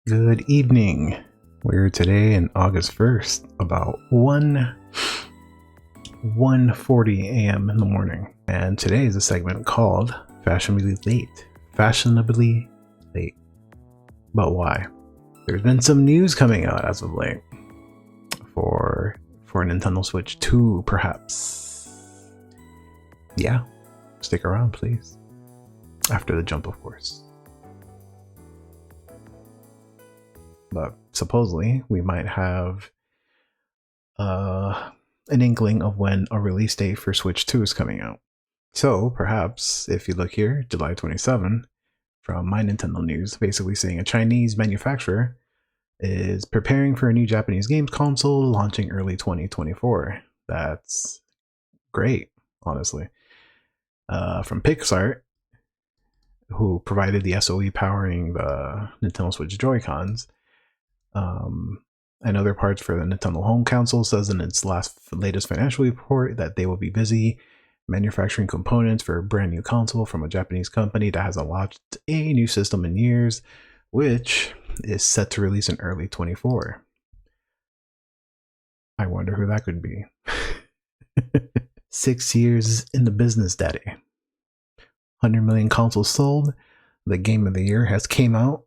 Good evening. We're today in August 1st, about 1:40 a.m. in the morning. And today is a segment called Fashionably Late. Fashionably Late. But why? There's been some news coming out as of late for Nintendo Switch 2, perhaps. Yeah, stick around, please. After the jump, of course. But supposedly we might have an inkling of when a release date for Switch 2 is coming out. So perhaps if you look here, July 27 from My Nintendo News, basically saying a Chinese manufacturer is preparing for a new Japanese games console launching early 2024. That's great, honestly. From PixArt, who provided the SOE powering the Nintendo Switch Joy-Cons, and other parts for the Nintendo Home Council, says in its latest financial report that they will be busy manufacturing components for a brand new console from a Japanese company that hasn't launched a new system in years, which is set to release in early 24. I wonder who that could be. 6 years in the business, daddy. 100 million consoles sold. The game of the year has came out.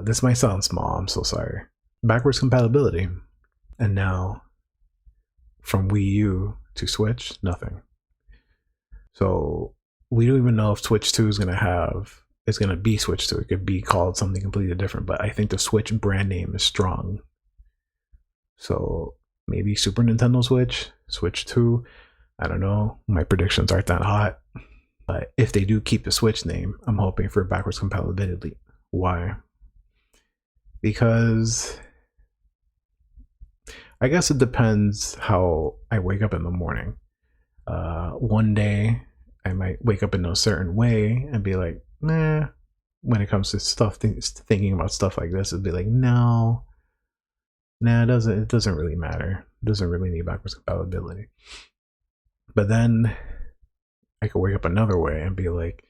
This might sound small, I'm so sorry. Backwards compatibility. And now, from Wii U to Switch, nothing. So, we don't even know if Switch 2 is going to be Switch 2. It could be called something completely different, but I think the Switch brand name is strong. So, maybe Super Nintendo Switch, Switch 2, I don't know. My predictions aren't that hot. But if they do keep the Switch name, I'm hoping for backwards compatibility. Why? Because I guess it depends how I wake up in the morning. One day I might wake up in a certain way and be like, nah. When it comes to stuff, thinking about stuff like this, it'd be like, no, nah, it doesn't really matter. It doesn't really need backwards compatibility. But then I could wake up another way and be like,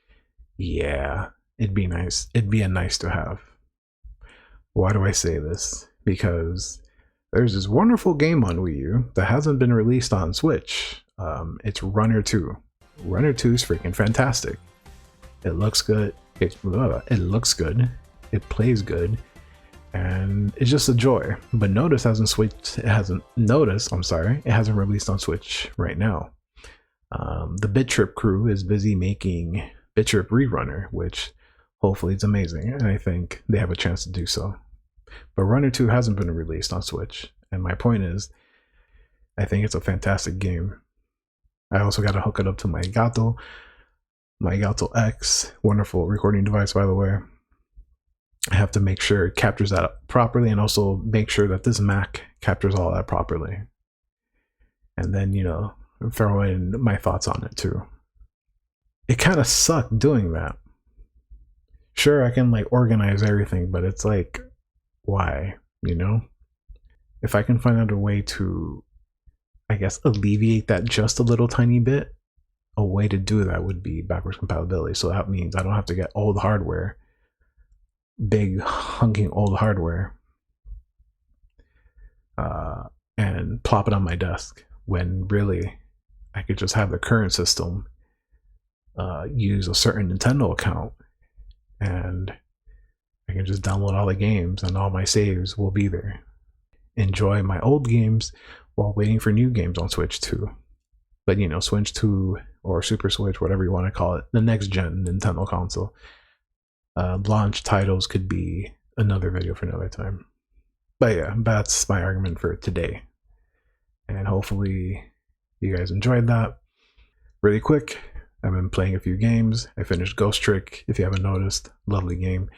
yeah, it'd be nice. It'd be a nice to have. Why do I say this? Because there's this wonderful game on Wii U that hasn't been released on Switch. It's Runner 2. Runner 2 is freaking fantastic. It looks good. It looks good. It plays good, and it's just a joy. But Notice it hasn't released on Switch right now. The Bit Trip crew is busy making Bit Trip Rerunner, which hopefully it's amazing, and I think they have a chance to do so. But Runner 2 hasn't been released on Switch, and my point is, I think it's a fantastic game. I also got to hook it up to my Elgato X, wonderful recording device, by the way. I have to make sure it captures that properly, and also make sure that this Mac captures all that properly. And then, throw in my thoughts on it too. It kind of sucked doing that. Sure, I can organize everything, but it's like, why? If I can find out a way to, I guess, alleviate that just a little tiny bit, a way to do that would be backwards compatibility. So that means I don't have to get old hardware, big hunking old hardware, and plop it on my desk, when really I could just have the current system, use a certain Nintendo account, and I can just download all the games and all my saves will be there. Enjoy my old games while waiting for new games on Switch 2. But Switch 2 or Super Switch, whatever you want to call it, the next gen Nintendo console. Launch titles could be another video for another time. But yeah, that's my argument for today. And hopefully you guys enjoyed that. Really quick, I've been playing a few games. I finished Ghost Trick, if you haven't noticed. Lovely game.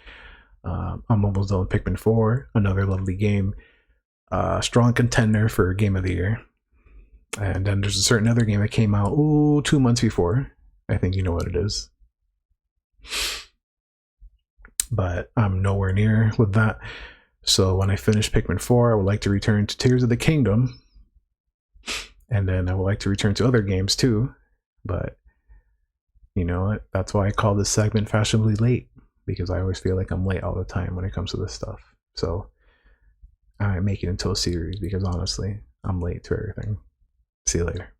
I'm almost done with Pikmin 4, another lovely game. Strong contender for Game of the Year. And then there's a certain other game that came out 2 months before. I think you know what it is. But I'm nowhere near with that. So when I finish Pikmin 4, I would like to return to Tears of the Kingdom And then I would like to return to other games too, but you know what? That's why I call this segment Fashionably Late, because I always feel like I'm late all the time when it comes to this stuff. So I might make it into a series because honestly, I'm late to everything. See you later.